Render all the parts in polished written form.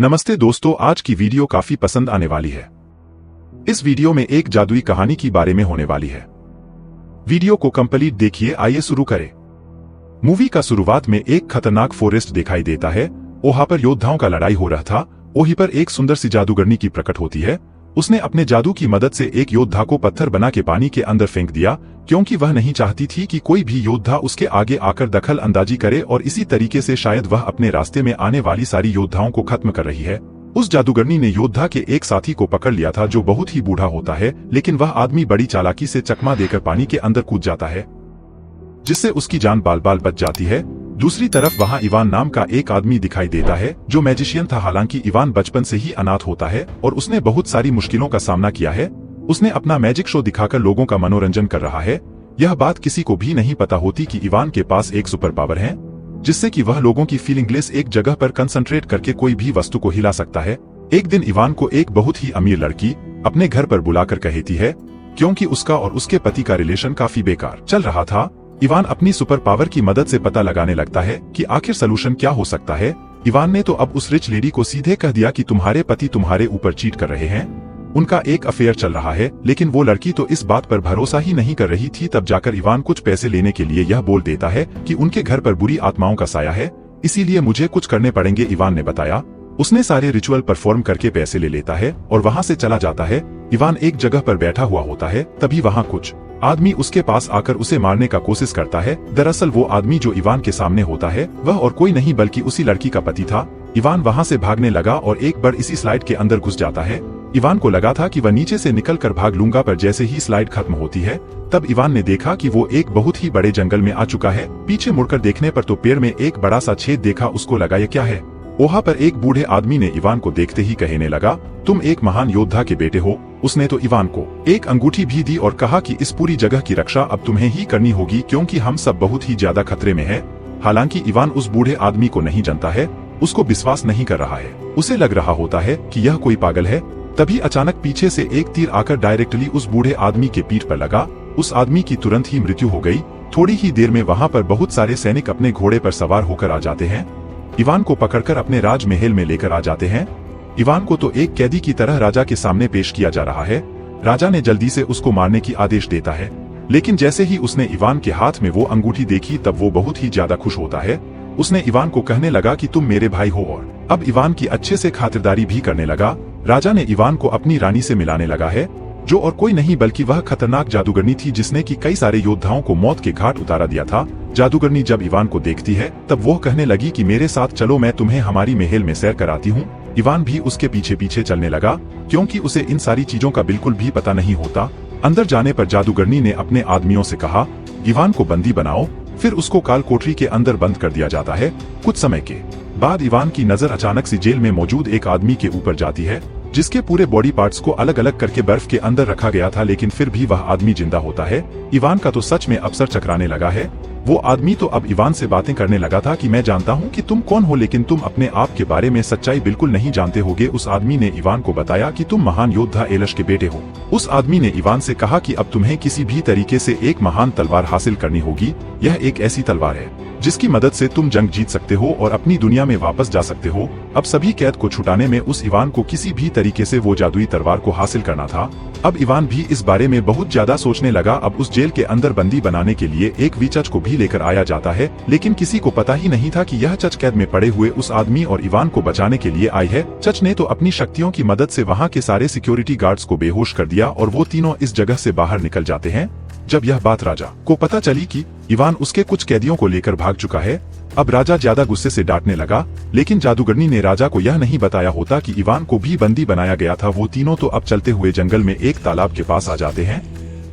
नमस्ते दोस्तों, आज की वीडियो काफी पसंद आने वाली है। इस वीडियो में एक जादुई कहानी की बारे में होने वाली है। वीडियो को कंप्लीट देखिए। आइए शुरू करें। मूवी का शुरुआत में एक खतरनाक फॉरेस्ट दिखाई देता है। वहां पर योद्धाओं का लड़ाई हो रहा था। वहीं पर एक सुंदर सी जादूगरनी की प्रकट होती है। उसने अपने जादू की मदद से एक योद्धा को पत्थर बना के पानी के अंदर फेंक दिया, क्योंकि वह नहीं चाहती थी कि कोई भी योद्धा उसके आगे आकर दखल अंदाजी करे, और इसी तरीके से शायद वह अपने रास्ते में आने वाली सारी योद्धाओं को खत्म कर रही है। उस जादूगरनी ने योद्धा के एक साथी को पकड़ लिया था जो बहुत ही बूढ़ा होता है, लेकिन वह आदमी बड़ी चालाकी से चकमा देकर पानी के अंदर कूद जाता है, जिससे उसकी जान बाल बाल बच जाती है। दूसरी तरफ वहां इवान नाम का एक आदमी दिखाई देता है जो मैजिशियन था। हालांकि इवान बचपन से ही अनाथ होता है और उसने बहुत सारी मुश्किलों का सामना किया है। उसने अपना मैजिक शो दिखाकर लोगों का मनोरंजन कर रहा है। यह बात किसी को भी नहीं पता होती कि इवान के पास एक सुपर पावर है, जिससे कि वह लोगों की फीलिंगलेस एक जगह पर कंसंट्रेट करके कोई भी वस्तु को हिला सकता है। एक दिन इवान को एक बहुत ही अमीर लड़की अपने घर पर बुलाकर कहती है, क्योंकि उसका और उसके पति का रिलेशन काफी बेकार चल रहा था। इवान अपनी सुपर पावर की मदद से पता लगाने लगता है कि आखिर सलूशन क्या हो सकता है। इवान ने तो अब उस रिच लेडी को सीधे कह दिया कि तुम्हारे पति तुम्हारे ऊपर चीट कर रहे हैं, उनका एक अफेयर चल रहा है। लेकिन वो लड़की तो इस बात पर भरोसा ही नहीं कर रही थी। तब जाकर इवान कुछ पैसे लेने के लिए यह बोल देता है कि उनके घर पर बुरी आत्माओं का साया है, इसीलिए मुझे कुछ करने पड़ेंगे। इवान ने बताया। उसने सारे रिचुअल परफॉर्म करके पैसे ले लेता है और वहां से चला जाता है। इवान एक जगह पर बैठा हुआ होता है, तभी वहां कुछ आदमी उसके पास आकर उसे मारने का कोशिश करता है। दरअसल वो आदमी जो इवान के सामने होता है वह और कोई नहीं बल्कि उसी लड़की का पति था। इवान वहां से भागने लगा और एक बार इसी स्लाइड के अंदर घुस जाता है। इवान को लगा था कि वह नीचे से निकलकर भाग लूंगा, पर जैसे ही स्लाइड खत्म होती है तब इवान ने देखा कि वो एक बहुत ही बड़े जंगल में आ चुका है। पीछे मुड़कर देखने पर तो पेड़ में एक बड़ा सा छेद देखा। उसको लगा ये क्या है। वहां पर एक बूढ़े आदमी ने इवान को देखते ही कहने लगा, तुम एक महान योद्धा के बेटे हो। उसने तो इवान को एक अंगूठी भी दी और कहा कि इस पूरी जगह की रक्षा अब तुम्हें ही करनी होगी, क्योंकि हम सब बहुत ही ज्यादा खतरे में हैं। हालांकि इवान उस बूढ़े आदमी को नहीं जानता है, उसको विश्वास नहीं कर रहा है। उसे लग रहा होता है कि यह कोई पागल है। तभी अचानक पीछे से एक तीर आकर डायरेक्टली उस बूढ़े आदमी के पीठ पर लगा। उस आदमी की तुरंत ही मृत्यु हो गई। थोड़ी ही देर में वहां पर बहुत सारे सैनिक अपने घोड़े पर सवार होकर आ जाते हैं। इवान को पकड़कर अपने राजमहल में लेकर आ जाते हैं। इवान को तो एक कैदी की तरह राजा के सामने पेश किया जा रहा है। राजा ने जल्दी से उसको मारने की आदेश देता है, लेकिन जैसे ही उसने इवान के हाथ में वो अंगूठी देखी तब वो बहुत ही ज्यादा खुश होता है। उसने इवान को कहने लगा कि तुम मेरे भाई हो, और अब इवान की अच्छे से खातिरदारी भी करने लगा। राजा ने इवान को अपनी रानी से मिलाने लगा है, जो और कोई नहीं बल्कि वह खतरनाक जादूगरनी थी जिसने कि कई सारे योद्धाओं को मौत के घाट उतारा दिया था। जादूगरनी जब इवान को देखती है तब वो कहने लगी कि मेरे साथ चलो, मैं तुम्हें हमारी महल में सैर कराती हूँ। इवान भी उसके पीछे पीछे चलने लगा, क्योंकि उसे इन सारी चीजों का बिल्कुल भी पता नहीं होता। अंदर जाने पर जादूगरनी ने अपने आदमियों से कहा, इवान को बंदी बनाओ। फिर उसको काल कोठरी के अंदर बंद कर दिया जाता है। कुछ समय के बाद इवान की नजर अचानक से जेल में मौजूद एक आदमी के ऊपर जाती है, जिसके पूरे बॉडी पार्ट्स को अलग अलग करके बर्फ के अंदर रखा गया था, लेकिन फिर भी वह आदमी जिंदा होता है। इवान का तो सच में अफसर चकराने लगा है। वो आदमी तो अब इवान से बातें करने लगा था कि मैं जानता हूँ कि तुम कौन हो, लेकिन तुम अपने आप के बारे में सच्चाई बिल्कुल नहीं जानते होगे। उस आदमी ने इवान को बताया कि तुम महान योद्धा एलश के बेटे हो। उस आदमी ने इवान से कहा कि अब तुम्हें किसी भी तरीके से एक महान तलवार हासिल करनी होगी। यह एक ऐसी तलवार है जिसकी मदद से तुम जंग जीत सकते हो और अपनी दुनिया में वापस जा सकते हो। अब सभी कैद को छुटाने में उस इवान को किसी भी तरीके से वो जादुई तलवार को हासिल करना था। अब इवान भी इस बारे में बहुत ज्यादा सोचने लगा। अब उस जेल के अंदर बंदी बनाने के लिए एक विचच को भी लेकर आया जाता है, लेकिन किसी को पता ही नहीं था कि यह चच कैद में पड़े हुए उस आदमी और इवान को बचाने के लिए आई है। चच ने तो अपनी शक्तियों की मदद से वहाँ के सारे सिक्योरिटी गार्ड्स को बेहोश कर दिया और वो तीनों इस जगह से बाहर निकल जाते हैं। जब यह बात राजा को पता चली कि इवान उसके कुछ कैदियों को लेकर भाग चुका है, अब राजा ज्यादा गुस्से से डांटने लगा। लेकिन जादूगरनी ने राजा को यह नहीं बताया होता कि इवान को भी बंदी बनाया गया था। वो तीनों तो अब चलते हुए जंगल में एक तालाब के पास आ जाते हैं,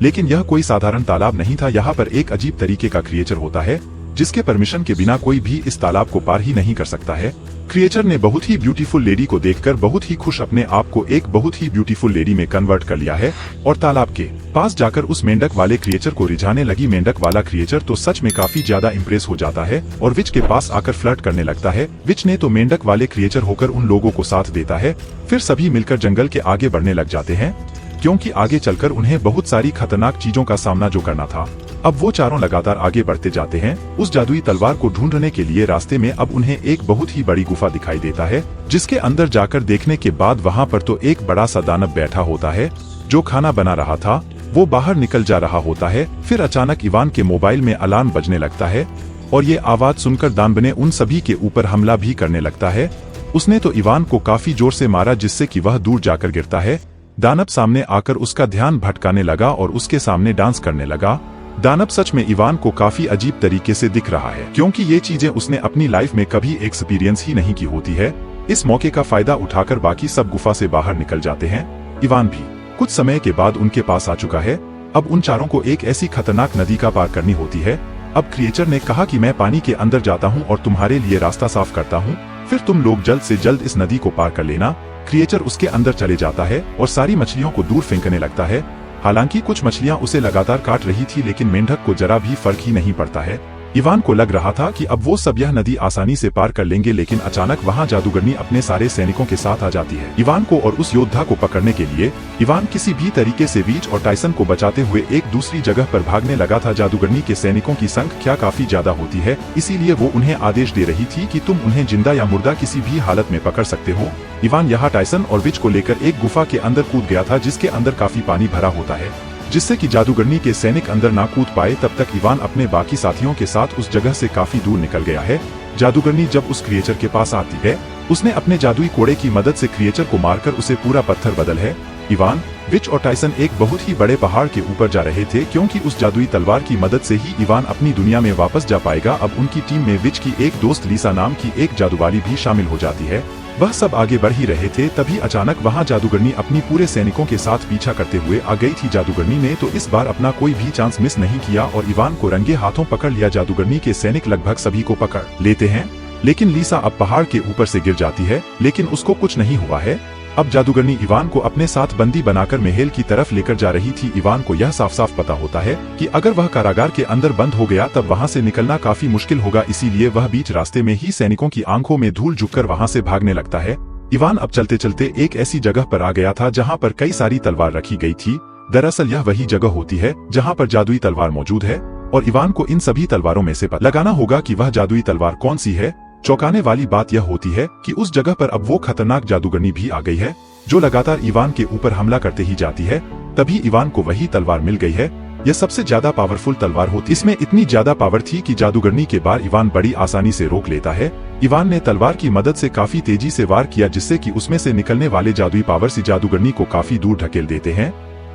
लेकिन यह कोई साधारण तालाब नहीं था। यहाँ पर एक अजीब तरीके का क्रिएचर होता है, जिसके परमिशन के बिना कोई भी इस तालाब को पार ही नहीं कर सकता है। क्रिएचर ने बहुत ही ब्यूटीफुल लेडी को देखकर बहुत ही खुश अपने आप को एक बहुत ही ब्यूटीफुल लेडी में कन्वर्ट कर लिया है और तालाब के पास जाकर उस मेंढक वाले क्रिएचर को रिझाने लगी। मेंढक वाला क्रिएचर तो सच में काफी ज्यादा इम्प्रेस हो जाता है और विच के पास आकर फ्लर्ट करने लगता है। विच ने तो मेंढक वाले क्रिएचर होकर उन लोगों को साथ देता है। फिर सभी मिलकर जंगल के आगे बढ़ने लग जाते हैं, क्योंकि आगे चलकर उन्हें बहुत सारी खतरनाक चीजों का सामना जो करना था। अब वो चारों लगातार आगे बढ़ते जाते हैं। उस जादुई तलवार को ढूंढने के लिए रास्ते में अब उन्हें एक बहुत ही बड़ी गुफा दिखाई देता है, जिसके अंदर जाकर देखने के बाद वहाँ पर तो एक बड़ा सा दानव बैठा होता है जो खाना बना रहा था। वो बाहर निकल जा रहा होता है। फिर अचानक इवान के मोबाइल में अलार्म बजने लगता है और ये आवाज सुनकर दानव ने उन सभी के ऊपर हमला भी करने लगता है। उसने तो इवान को काफी जोर से मारा, जिससे कि वह दूर जाकर गिरता है। दानव सामने आकर उसका ध्यान भटकाने लगा और उसके सामने डांस करने लगा। दानव सच में इवान को काफी अजीब तरीके से दिख रहा है, क्योंकि ये चीजें उसने अपनी लाइफ में कभी एक्सपीरियंस ही नहीं की होती है। इस मौके का फायदा उठाकर बाकी सब गुफा से बाहर निकल जाते हैं। इवान भी कुछ समय के बाद उनके पास आ चुका है। अब उन चारों को एक ऐसी खतरनाक नदी का पार करनी होती है। अब क्रिएचर ने कहा कि मैं पानी के अंदर जाता हूं और तुम्हारे लिए रास्ता साफ करता हूं, फिर तुम लोग जल्द से जल्द इस नदी को पार कर लेना। क्रिएचर उसके अंदर चले जाता है और सारी मछलियों को दूर फेंकने लगता है। हालांकि कुछ मछलियां उसे लगातार काट रही थी, लेकिन मेंढक को जरा भी फर्क ही नहीं पड़ता है। इवान को लग रहा था कि अब वो सब यह नदी आसानी से पार कर लेंगे, लेकिन अचानक वहां जादूगरनी अपने सारे सैनिकों के साथ आ जाती है। इवान को और उस योद्धा को पकड़ने के लिए इवान किसी भी तरीके से विच और टाइसन को बचाते हुए एक दूसरी जगह पर भागने लगा था। जादूगरनी के सैनिकों की संख्या काफी ज्यादा होती है, इसीलिए वो उन्हें आदेश दे रही थी कि तुम उन्हें जिंदा या मुर्दा किसी भी हालत में पकड़ सकते हो। इवान यहाँ टाइसन और विच को लेकर एक गुफा के अंदर कूद गया था, जिसके अंदर काफी पानी भरा होता है, जिससे कि जादूगरनी के सैनिक अंदर ना कूद पाए। तब तक इवान अपने बाकी साथियों के साथ उस जगह से काफी दूर निकल गया है। जादूगरनी जब उस क्रिएचर के पास आती है, उसने अपने जादुई कोड़े की मदद से क्रिएचर को मारकर उसे पूरा पत्थर बदल है। इवान, विच और टाइसन एक बहुत ही बड़े पहाड़ के ऊपर जा रहे थे, क्योंकि उस जादुई तलवार की मदद से ही इवान अपनी दुनिया में वापस जा पाएगा। अब उनकी टीम में विच की एक दोस्त लीसा नाम की एक जादूवाली भी शामिल हो जाती है। वह सब आगे बढ़ ही रहे थे, तभी अचानक वहां जादूगरनी अपनी पूरे सैनिकों के साथ पीछा करते हुए आ गई थी। जादूगरनी ने तो इस बार अपना कोई भी चांस मिस नहीं किया और इवान को रंगे हाथों पकड़ लिया। जादूगरनी के सैनिक लगभग सभी को पकड़ लेते हैं, लेकिन लीसा अब पहाड़ के ऊपर से गिर जाती है, लेकिन उसको कुछ नहीं हुआ है। अब जादूगरनी इवान को अपने साथ बंदी बनाकर महल की तरफ लेकर जा रही थी। इवान को यह साफ साफ पता होता है कि अगर वह कारागार के अंदर बंद हो गया तब वहां से निकलना काफी मुश्किल होगा, इसीलिए वह बीच रास्ते में ही सैनिकों की आंखों में धूल झुककर वहां से भागने लगता है। इवान अब चलते चलते एक ऐसी जगह पर आ गया था जहां पर कई सारी तलवार रखी गई थी। दरअसल यह वही जगह होती है जहां पर जादुई तलवार मौजूद है और इवान को इन सभी तलवारों में से पता लगाना होगा कि वह जादुई तलवार कौन सी है। चौंकाने वाली बात यह होती है कि उस जगह पर अब वो खतरनाक जादूगरनी भी आ गई है, जो लगातार इवान के ऊपर हमला करते ही जाती है। तभी इवान को वही तलवार मिल गई है। यह सबसे ज्यादा पावरफुल तलवार होती, इसमें इतनी ज्यादा पावर थी कि जादूगरनी के बार इवान बड़ी आसानी से रोक लेता है। इवान ने तलवार की मदद से काफी तेजी से वार किया, जिससे कि उसमें से निकलने वाले जादुई पावर से जादूगरनी को काफी दूर ढकेल देते हैं।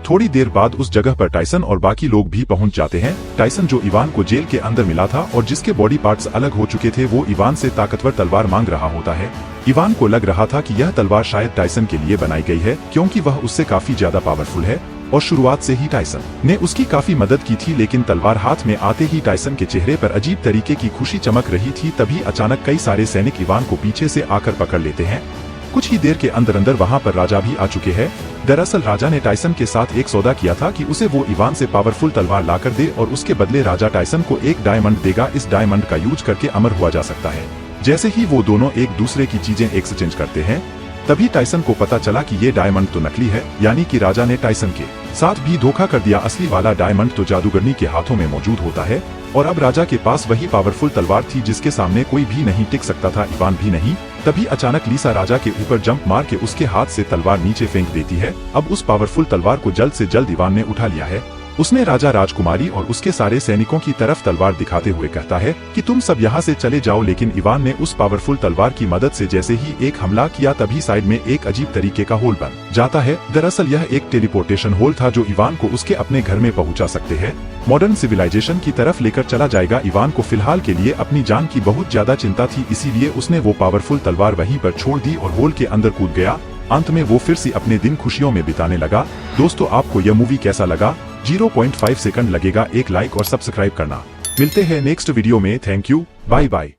थोड़ी देर बाद उस जगह पर टाइसन और बाकी लोग भी पहुंच जाते हैं। टाइसन, जो इवान को जेल के अंदर मिला था और जिसके बॉडी पार्ट्स अलग हो चुके थे, वो इवान से ताकतवर तलवार मांग रहा होता है। इवान को लग रहा था कि यह तलवार शायद टाइसन के लिए बनाई गई है, क्योंकि वह उससे काफी ज्यादा पावरफुल है और शुरुआत से ही टाइसन ने उसकी काफी मदद की थी। लेकिन तलवार हाथ में आते ही टाइसन के चेहरे पर अजीब तरीके की खुशी चमक रही थी। तभी अचानक कई सारे सैनिक इवान को पीछे से आकर पकड़ लेते हैं। कुछ ही देर के अंदर अंदर वहां पर राजा भी आ चुके हैं। दरअसल राजा ने टाइसन के साथ एक सौदा किया था कि उसे वो इवान से पावरफुल तलवार लाकर दे और उसके बदले राजा टाइसन को एक डायमंड देगा। इस डायमंड का यूज करके अमर हुआ जा सकता है। जैसे ही वो दोनों एक दूसरे की चीजें एक्सचेंज करते हैं, तभी टाइसन को पता चला कि ये डायमंड तो नकली है, यानी कि राजा ने टाइसन के साथ भी धोखा कर दिया। असली वाला डायमंड तो जादूगरनी के हाथों में मौजूद होता है और अब राजा के पास वही पावरफुल तलवार थी जिसके सामने कोई भी नहीं टिक सकता था, इवान भी नहीं। तभी अचानक लीसा राजा के ऊपर जंप मार के उसके हाथ से तलवार नीचे फेंक देती है। अब उस पावरफुल तलवार को जल्द से जल्द इवान ने उठा लिया है। उसने राजा, राजकुमारी और उसके सारे सैनिकों की तरफ तलवार दिखाते हुए कहता है कि तुम सब यहाँ से चले जाओ। लेकिन इवान ने उस पावरफुल तलवार की मदद से जैसे ही एक हमला किया, तभी साइड में एक अजीब तरीके का होल बन जाता है। दरअसल यह एक टेलीपोर्टेशन होल था जो इवान को उसके अपने घर में पहुँचा सकते हैं, मॉडर्न सिविलाइजेशन की तरफ लेकर चला जाएगा। इवान को फिलहाल के लिए अपनी जान की बहुत ज्यादा चिंता थी, इसीलिए उसने वो पावरफुल तलवार वहीं पर छोड़ दी और होल के अंदर कूद गया। अंत में वो फिर से अपने दिन खुशियों में बिताने लगा। दोस्तों, आपको यह मूवी कैसा लगा? 0.5 सेकंड लगेगा एक लाइक और सब्सक्राइब करना। मिलते हैं नेक्स्ट वीडियो में। Thank you, bye bye.